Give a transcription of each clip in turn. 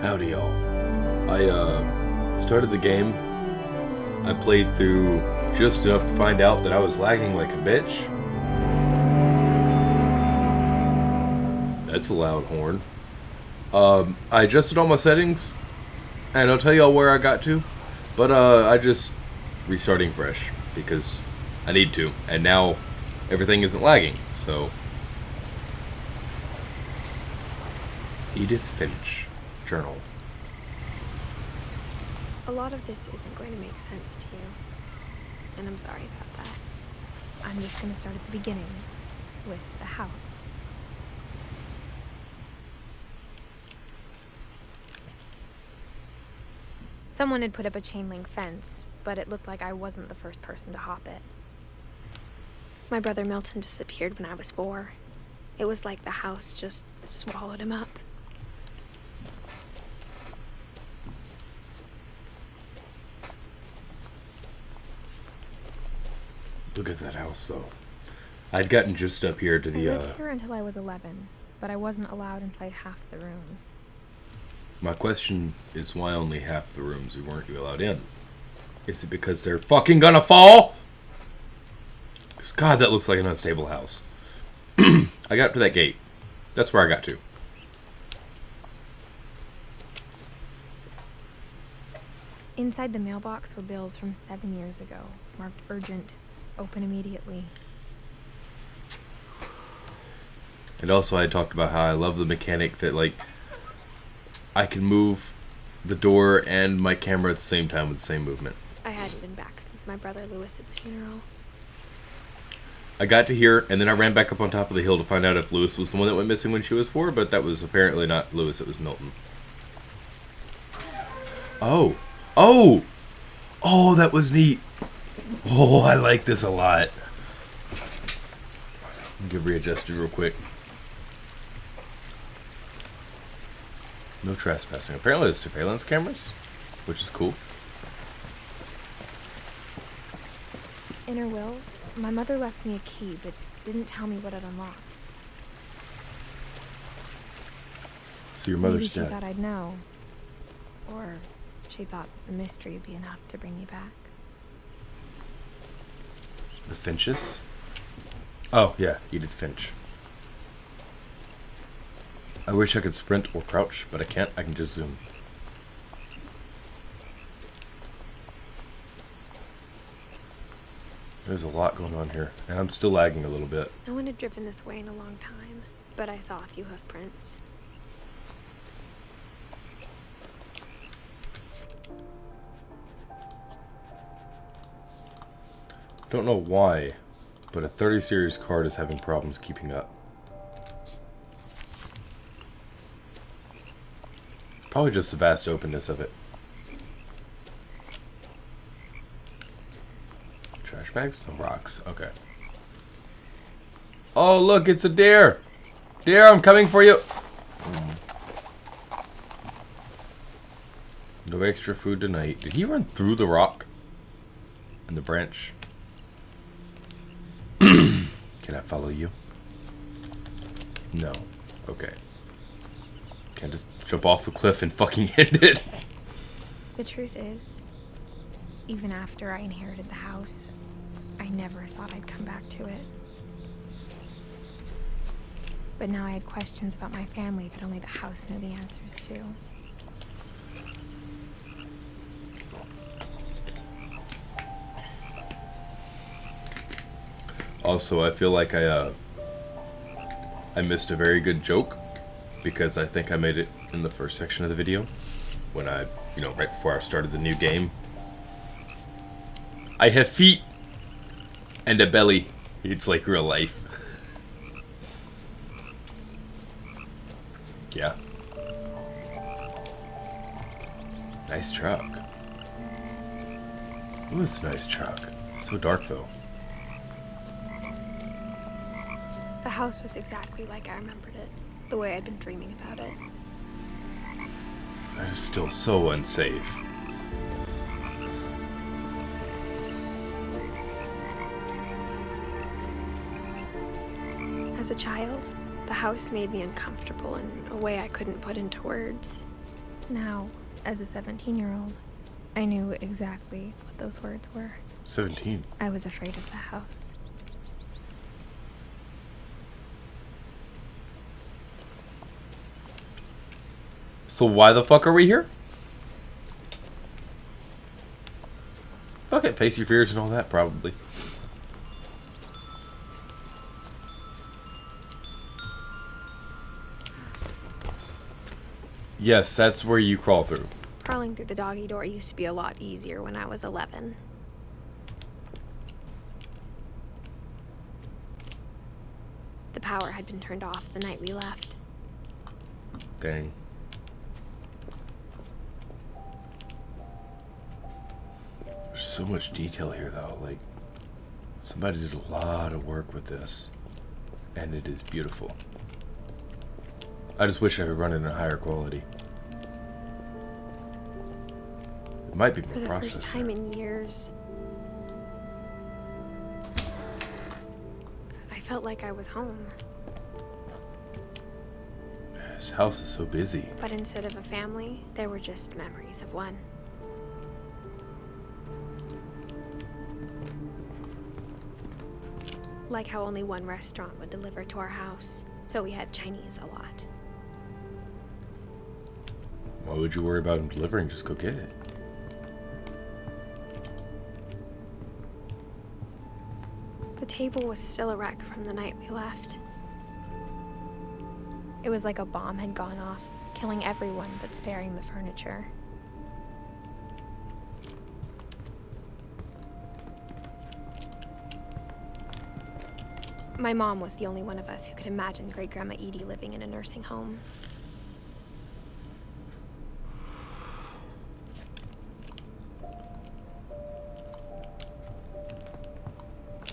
Howdy, y'all. I started the game. I played through just enough to find out that I was lagging like a bitch. That's a loud horn. I adjusted all my settings, and I'll tell y'all where I got to. But I just restarting fresh because I need to, and now everything isn't lagging. So, Edith Finch journal. A lot of this isn't going to make sense to you, and I'm sorry about that. I'm just going to start at the beginning, with the house. Someone had put up a chain link fence, but it looked like I wasn't the first person to hop it. My brother Milton disappeared when I was 4. It was like the house just swallowed him up. Look at that house, though. I'd gotten just up here to the, I lived here until I was 11, but I wasn't allowed inside half the rooms. My question is why only half the rooms we weren't allowed in? Is it because they're fucking gonna fall? Because, God, that looks like an unstable house. I got up to that gate. That's where I got to. Inside the mailbox were bills from 7 years ago, marked urgent, open immediately. And also I talked about how I love the mechanic that, like, I can move the door and my camera at the same time with the same movement. I hadn't been back since my brother Lewis's funeral. I got to here, and then I ran back up on top of the hill to find out if Lewis was the one that went missing when she was 4, but that was apparently not Lewis, it was Milton. Oh! Oh! Oh, that was neat! Oh, I like this a lot. Get readjusted real quick. No trespassing. Apparently there's surveillance cameras, which is cool. In her will, my mother left me a key, but didn't tell me what it unlocked. So your Maybe mother's she dead. thought I'd know. Or she thought that the mystery would be enough to bring me back. The Finches? Oh, yeah, Edith Finch. I wish I could sprint or crouch, but I can't. I can just zoom. There's a lot going on here, and I'm still lagging a little bit. No one had driven this way in a long time, but I saw a few hoof prints. Don't know why, but a 30 series card is having problems keeping up. Probably just the vast openness of it. Trash bags? No, rocks. Okay. Oh, look, it's a deer! Deer, I'm coming for you! No extra food tonight. Did he run through the rock? And the branch? Can I follow you? No. Okay. Can't just jump off the cliff and fucking end it. The truth is, even after I inherited the house, I never thought I'd come back to it. But now I had questions about my family that only the house knew the answers to. Also, I feel like I missed a very good joke because I think I made it in the first section of the video when I, right before I started the new game. I have feet and a belly. It's like real life. Yeah. Nice truck. Ooh, it's a nice truck. So dark though. The house was exactly like I remembered it, the way I'd been dreaming about it. That is still so unsafe. As a child, the house made me uncomfortable in a way I couldn't put into words. Now, as a 17-year-old, I knew exactly what those words were. 17. I was afraid of the house. So why the fuck are we here? Fuck it, face your fears and all that, probably. Yes, that's where you crawl through. Crawling through the doggy door used to be a lot easier when I was 11. The power had been turned off the night we left. Dang. There's so much detail here, though. Like, somebody did a lot of work with this, and it is beautiful. I just wish I could run it in a higher quality. It might be more For the processed. first time in years, I felt like I was home. This house is so busy. But instead of a family, there were just memories of one. Like how only one restaurant would deliver to our house, so we had Chinese a lot. Why would you worry about him delivering? Just go get it. The table was still a wreck from the night we left. It was like a bomb had gone off, killing everyone but sparing the furniture. My mom was the only one of us who could imagine Great-Grandma Edie living in a nursing home.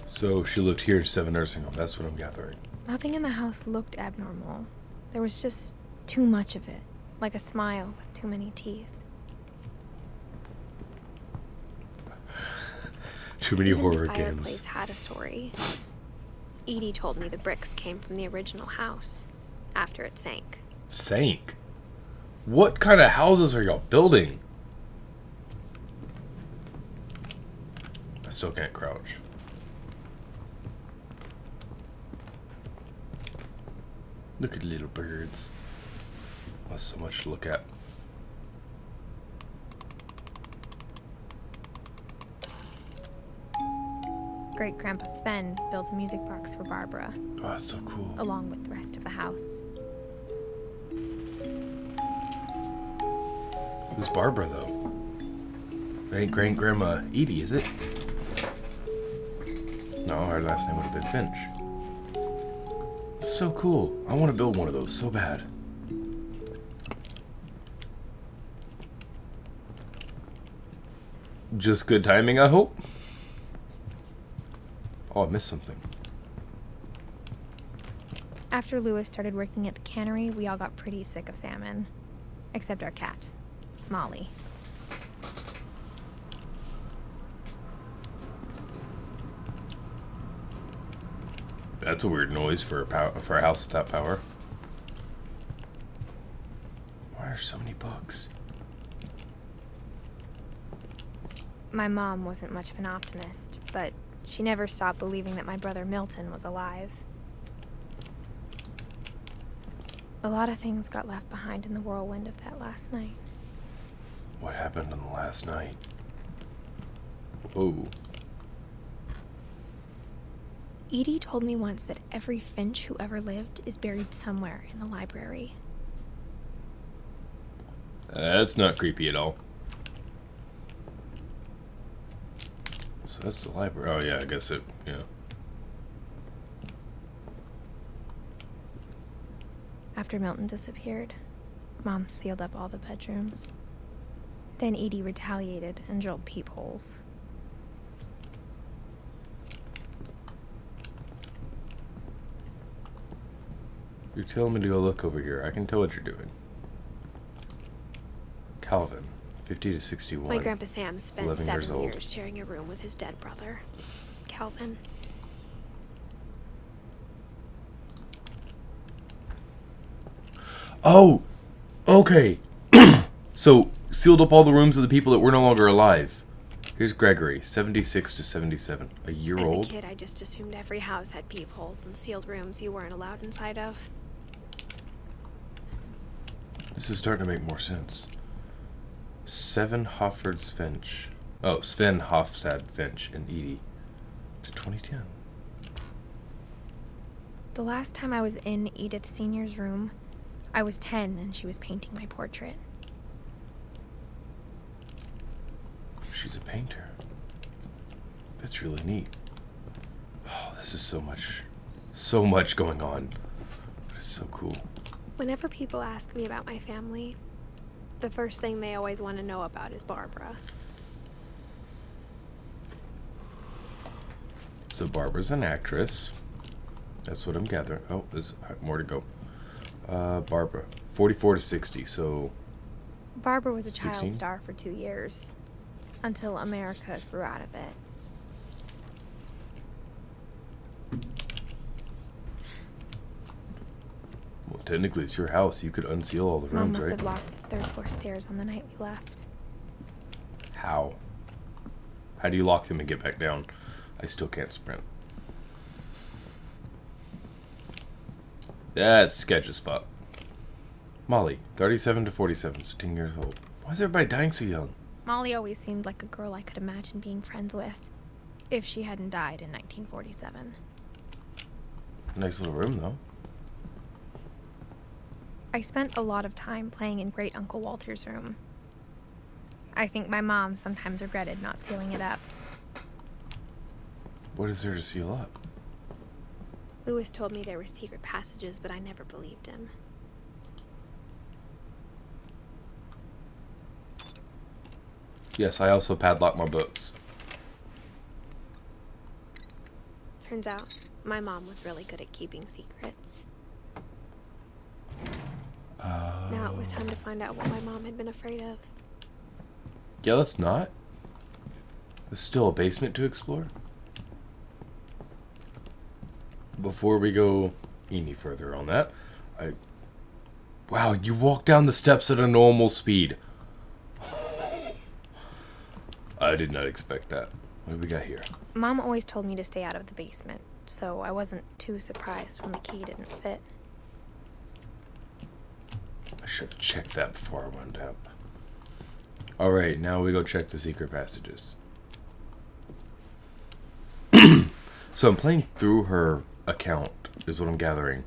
So she lived here instead of a nursing home. That's what I'm gathering. Nothing in the house looked abnormal. There was just too much of it, like a smile with too many teeth. Too many Even horror the games. fireplace had a story. Edie told me the bricks came from the original house, after it sank. Sank? What kind of houses are y'all building? I still can't crouch. Look at little birds. That's so much to look at. Great-Grandpa Sven built a music box for Barbara, Oh, that's so cool. along with the rest of the house. Who's Barbara, though? It ain't Great-Grandma Edie, is it? No, her last name would have been Finch. It's so cool. I want to build one of those so bad. Just good timing, I hope. Oh, I missed something. After Lewis started working at the cannery, we all got pretty sick of salmon. Except our cat, Molly. That's a weird noise for a house without power. Why are there so many bugs? My mom wasn't much of an optimist, but she never stopped believing that my brother Milton was alive. A lot of things got left behind in the whirlwind of that last night. What happened on the last night? Whoa. Edie told me once that every Finch who ever lived is buried somewhere in the library. That's not creepy at all. So that's the library. Oh yeah, I guess it, yeah. After Milton disappeared, Mom sealed up all the bedrooms. Then Edie retaliated and drilled peepholes. You're telling me to go look over here. I can tell what you're doing. Calvin, 50 to 61. My Grandpa Sam spent 11 years 7 old. years sharing a room with his dead brother, Calvin. Oh, okay. So, sealed up all the rooms of the people that were no longer alive. Here's Gregory, 76 to 77. A year old? As a kid, I just assumed every house had peepholes and sealed rooms you weren't allowed inside of. This is starting to make more sense. Sven Hofstad Finch. Oh, Sven Hofstad Finch and Edie. To 2010. The last time I was in Edith Sr.'s room, I was 10 and she was painting my portrait. She's a painter. That's really neat. Oh, this is so much going on. It's so cool. Whenever people ask me about my family, the first thing they always want to know about is Barbara. So Barbara's an actress. That's what I'm gathering. Oh, there's more to go. Barbara, 44 to 60, so... Barbara was a 16? child star for 2 years, until America grew out of it. Well, technically it's your house. You could unseal all the Mom rooms, must right? have locked the third floor stairs on the night we left. How? How do you lock them and get back down? I still can't sprint. That's sketch as fuck. Molly, 37 to 47, so 10 years old. Why is everybody dying so young? Molly always seemed like a girl I could imagine being friends with, if she hadn't died in 1947. Nice little room, though. I spent a lot of time playing in Great Uncle Walter's room. I think my mom sometimes regretted not sealing it up. What is there to seal up? Lewis told me there were secret passages, but I never believed him. Yes, I also padlock my books. Turns out, my mom was really good at keeping secrets. Now it was time to find out what my mom had been afraid of. Yeah, let's not. There's still a basement to explore. Before we go any further on that, Wow, you walk down the steps at a normal speed. I did not expect that. What do we got here? Mom always told me to stay out of the basement, so I wasn't too surprised when the key didn't fit. I should have checked that before I went up. Alright, now we go check the secret passages. So I'm playing through her account, is what I'm gathering,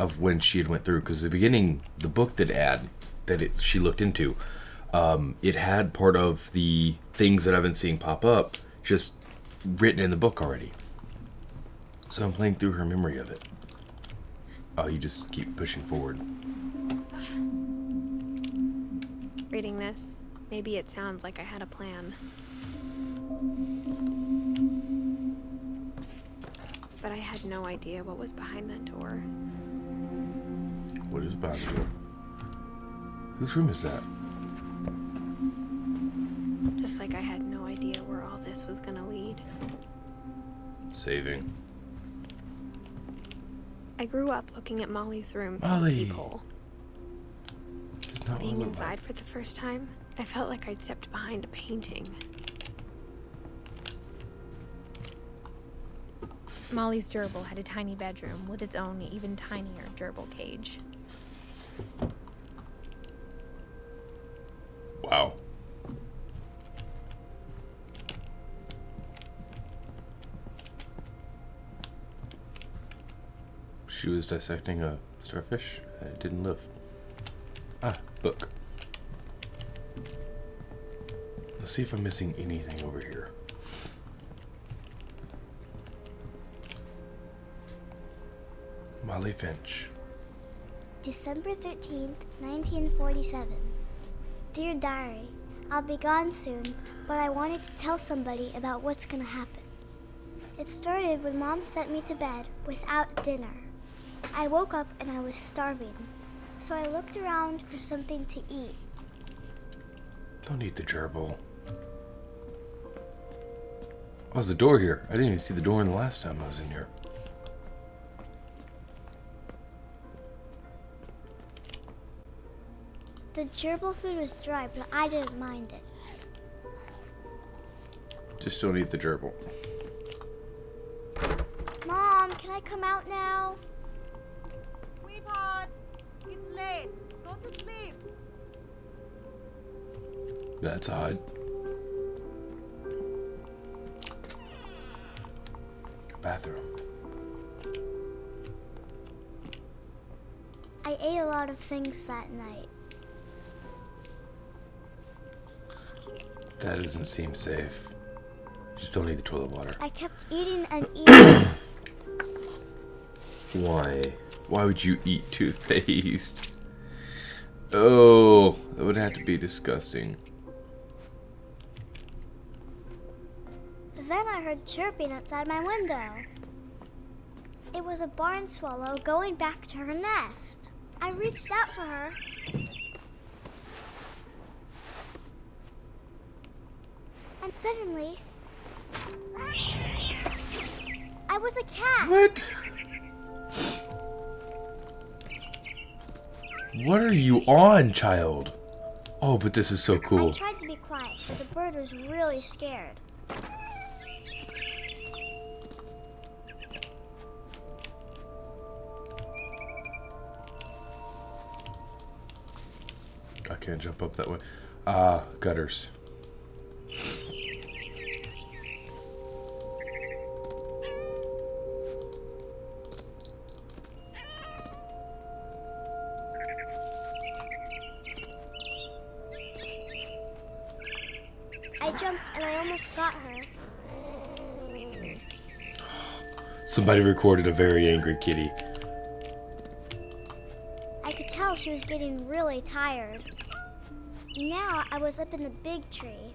of when she had went through. Because the beginning, the book she looked into, it had part of the things that I've been seeing pop up just written in the book already. So I'm playing through her memory of it. Oh, you just keep pushing forward. Reading this, maybe it sounds like I had a plan. But I had no idea what was behind that door. What is behind the door? Whose room is that? Just like I had no idea where all this was gonna lead. Saving. I grew up looking at Molly's room through Molly. the peephole. It's not Being what it inside looked for the first time, I felt like I'd stepped behind a painting. Molly's gerbil had a tiny bedroom with its own even tinier gerbil cage. like. Wow. She was dissecting a starfish. It didn't live. Ah, book. Let's see if I'm missing anything over here. Molly Finch. December 13th, 1947. Dear Diary, I'll be gone soon, but I wanted to tell somebody about what's gonna happen. It started when Mom sent me to bed without dinner. I woke up and I was starving, so I looked around for something to eat. Don't eat the gerbil. Oh, there's a door here. I didn't even see the door in the last time I was in here. The gerbil food was dry, but I didn't mind it. Just don't eat the gerbil. Mom, can I come out now? Sweetheart, it's late. Go to sleep. That's odd. Bathroom. I ate a lot of things that night. That doesn't seem safe. Just don't eat the toilet water. I kept eating and eating. Why? Why would you eat toothpaste? Oh, that would have to be disgusting. Then I heard chirping outside my window. It was a barn swallow going back to her nest. I reached out for her. And suddenly, I was a cat. What? What are you on, child? Oh, but this is so I cool. tried to be quiet, but the bird was really scared. I can't jump up that way. Gutters. I jumped and I almost got her. Somebody recorded a very angry kitty. I could tell she was getting really tired. Now I was up in the big tree.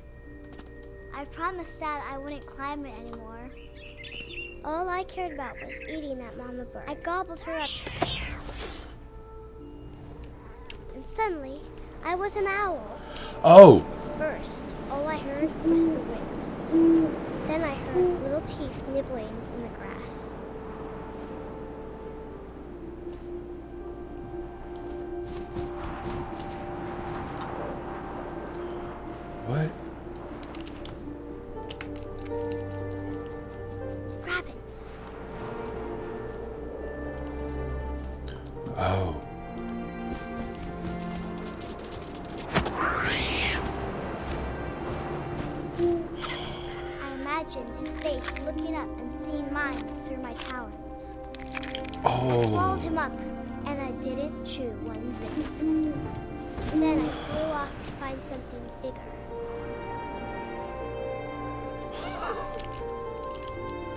I promised Dad I wouldn't climb it anymore. All I cared about was eating that mama bird. I gobbled her up. And suddenly, I was an owl. Oh! First, all I heard was the wind. Then I heard little teeth nibbling in the grass. What? Rabbits. Oh. I imagined his face looking up and seeing mine through my talons. I swallowed him Oh. up, and I didn't chew one bit. Then I flew off to find something bigger.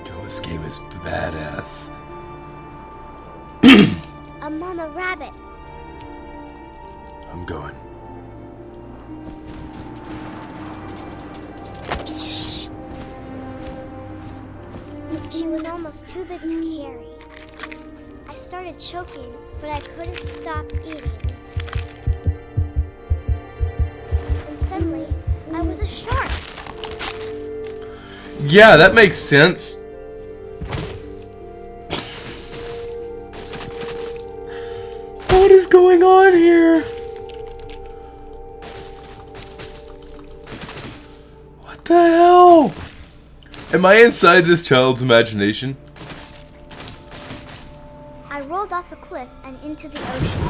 Yo, this game is badass. A mama rabbit. I'm going. She was almost too big to carry. I started choking, but I couldn't stop eating. And suddenly, I was a shark. Yeah, that makes sense. What is going on here? What the hell? Am I inside this child's imagination? I rolled off a cliff and into the ocean.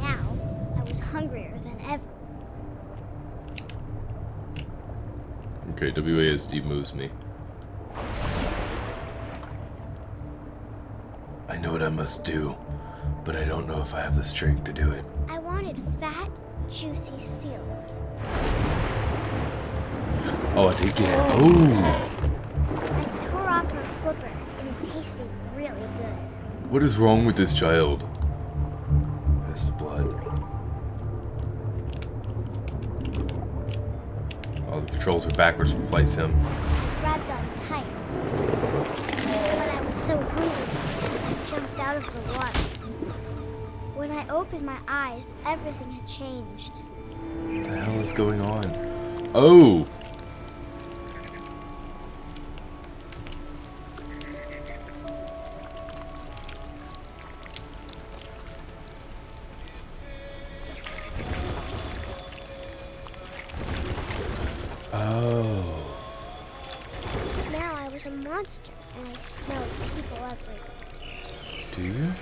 Now, I was hungrier than ever. Okay, WASD moves me. I know what I must do, but I don't know if I have the strength to do it. I wanted fat, juicy seals. Oh, I did get it. Oh! I tore off her flipper, and it tasted really good. What is wrong with this child? This is blood. Oh, the controls are backwards from Flight Sim. I grabbed on tight. But I was so hungry, I jumped out of the water. When I opened my eyes, everything had changed. What the hell is going on? Oh! Oh. Now I was a monster, and I smelled people everywhere. Do you?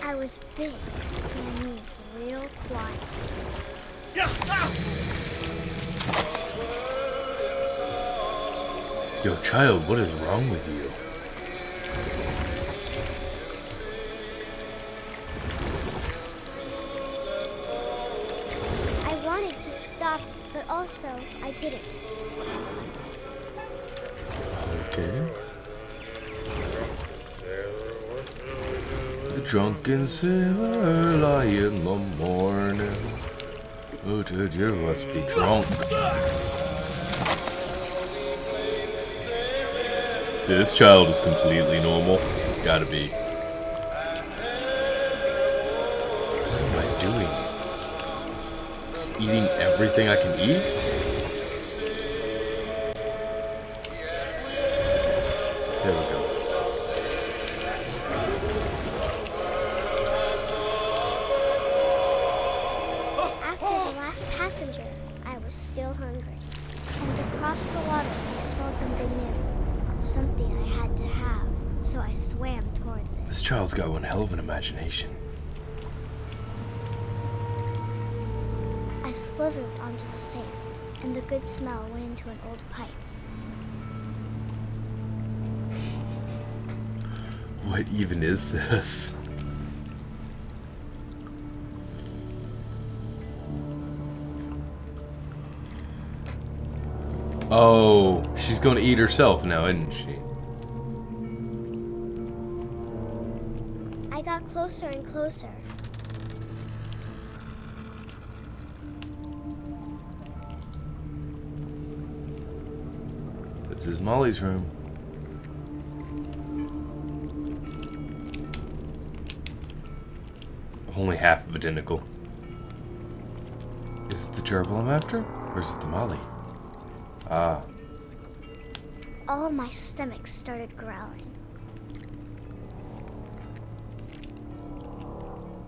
I was big, and I moved real quiet. Yo, child, what is wrong with you? I wanted to stop, but also I didn't. Okay. The drunken sailor lie in the morning. Oh, dude, you must be drunk. This child is completely normal. Gotta be. What am I doing? Just eating everything I can eat? There we go. After the last passenger, I was still hungry. And across the water, I smelled something new. Something I had to have, so I swam towards it. This child's got one hell of an imagination. I slithered onto the sand, and the good smell went into an old pipe. What even is this? Oh, she's gonna eat herself now, isn't she? I got closer and closer. This is Molly's room. Only half identical. Is it the gerbil I'm after? Or is it the Molly? Ah. All of my stomach started growling.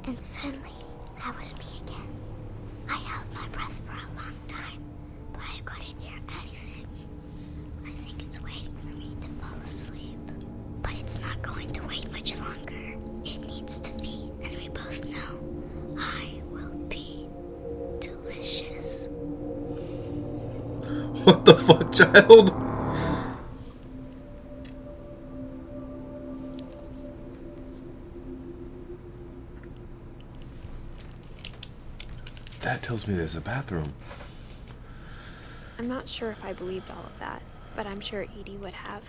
And suddenly, I was me again. I held my breath for a long time, but I couldn't hear anything. I think it's waiting for me to fall asleep. But it's not going to wait much longer. It needs to be, and we both know I will be delicious. What the fuck, child? That tells me there's a bathroom. I'm not sure if I believed all of that, but I'm sure Edie would have.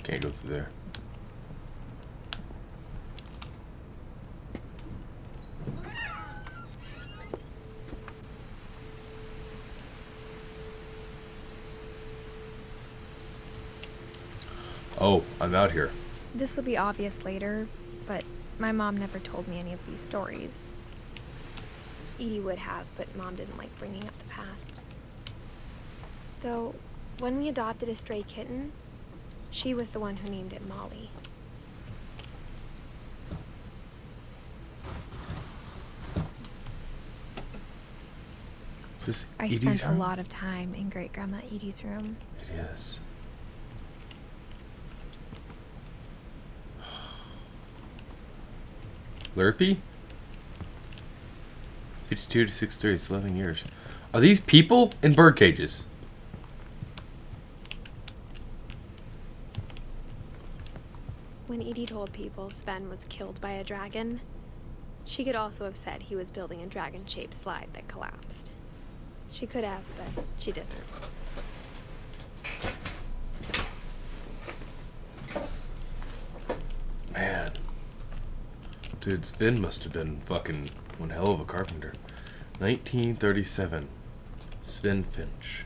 Can't go through there. Oh, I'm out here. This will be obvious later, but my mom never told me any of these stories. Edie would have, but Mom didn't like bringing up the past. Though, when we adopted a stray kitten, she was the one who named it Molly. Is this I Edie's spent a room? lot of time in Great Grandma Edie's room. It is. Lurpy? 52 to 63, it's 11 years. Are these people in bird cages? When Edie told people Sven was killed by a dragon, she could also have said he was building a dragon-shaped slide that collapsed. She could have, but she didn't. Man. Dude, Sven must have been fucking one hell of a carpenter. 1937. Sven Finch.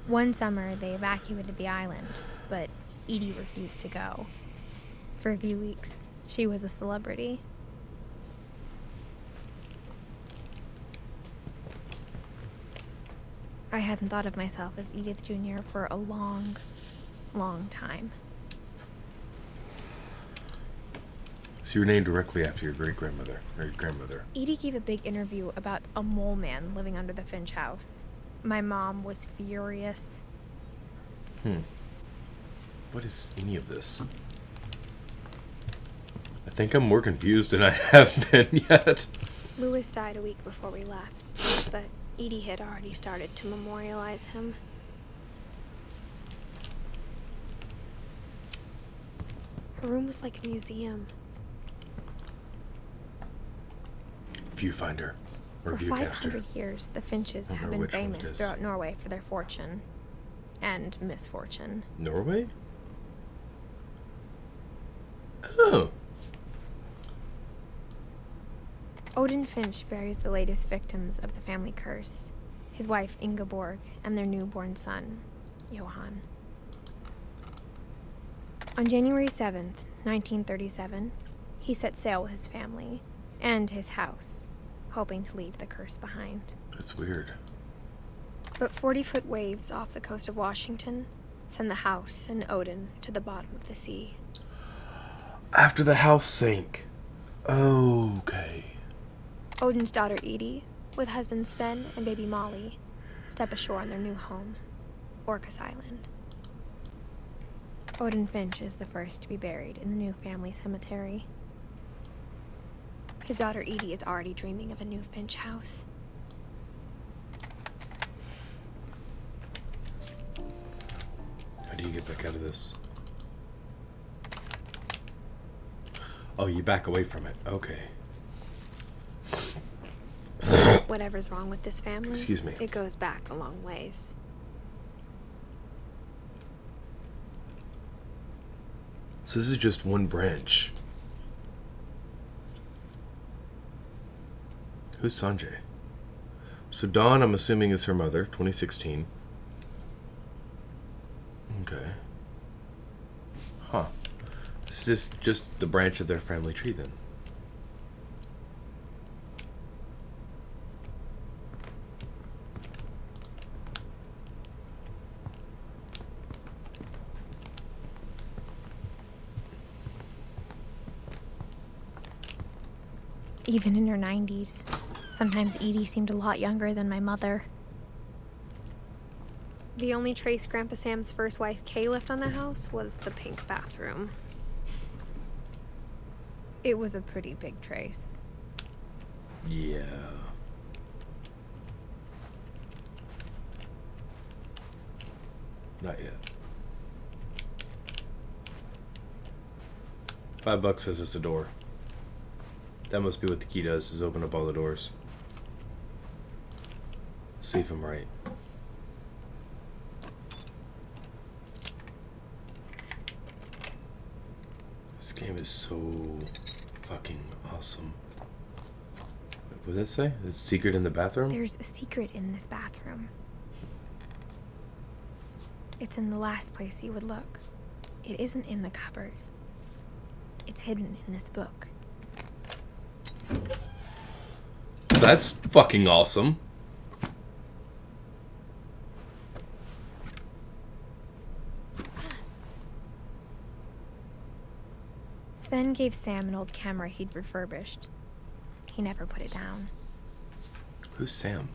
One summer, they evacuated the island, but Edie refused to go. For a few weeks, she was a celebrity. I hadn't thought of myself as Edith Jr. for a long, long time. So you're named directly after your great-grandmother, or your grandmother. Edie gave a big interview about a mole man living under the Finch house. My mom was furious. What is any of this? I think I'm more confused than I have been yet. Lewis died a week before we left, but Edie had already started to memorialize him. Her room was like a museum. Viewfinder. Or For Viewcaster. 500 years, the Finches I don't have know been which one it famous is. throughout Norway for their fortune and misfortune. Norway? Oh. Odin Finch buries the latest victims of the family curse, his wife Ingeborg and their newborn son, Johann. On January 7th, 1937, he set sail with his family and his house, hoping to leave the curse behind. That's weird. But 40-foot waves off the coast of Washington send the house and Odin to the bottom of the sea. After the house sank. Okay. Odin's daughter Edie, with husband Sven and baby Molly, step ashore on their new home, Orcas Island. Odin Finch is the first to be buried in the new family cemetery. His daughter Edie is already dreaming of a new Finch house. How do you get back out of this? Oh, you back away from it. Okay. Whatever's wrong with this family, Excuse me. it goes back a long ways. So this is just one branch. Who's Sanjay? So Dawn, I'm assuming, is her mother, 2016. Okay. Huh. This is just the branch of their family tree then. Even in her 90s, sometimes Edie seemed a lot younger than my mother. The only trace Grandpa Sam's first wife, Kay, left on the house was the pink bathroom. It was a pretty big trace. Yeah. Not yet. $5 says it's a door. That must be what the key does, is open up all the doors. See if I'm right. This game is so fucking awesome. What did that say? It's secret in the bathroom? There's a secret in this bathroom. It's in the last place you would look. It isn't in the cupboard. It's hidden in this book. That's fucking awesome. Sven gave Sam an old camera he'd refurbished. He never put it down. Who's Sam?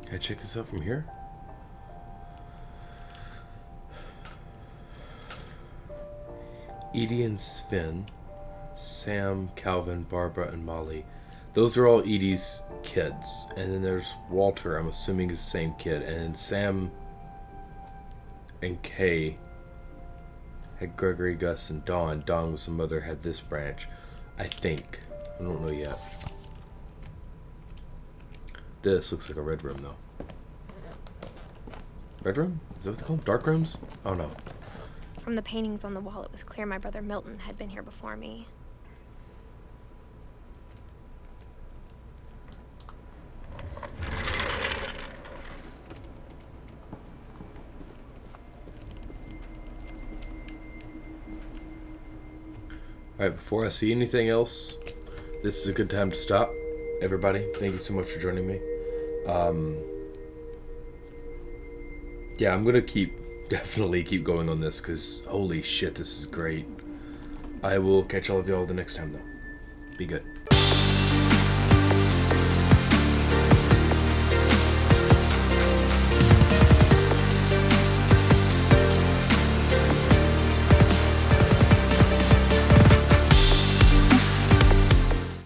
Can I check this out from here? Edie and Sven, Sam, Calvin, Barbara, and Molly. Those are all Edie's kids. And then there's Walter, I'm assuming is the same kid. And then Sam and Kay had Gregory, Gus, and Dawn. Dawn was the mother, had this branch. I think. I don't know yet. This looks like a red room, though. Red room? Is that what they call them? Dark rooms? Oh, no. From the paintings on the wall, it was clear my brother Milton had been here before me. Alright, before I see anything else, this is a good time to stop. Everybody, thank you so much for joining me. Yeah, I'm gonna definitely keep going on this, because holy shit, this is great. I will catch all of y'all the next time, though. Be good.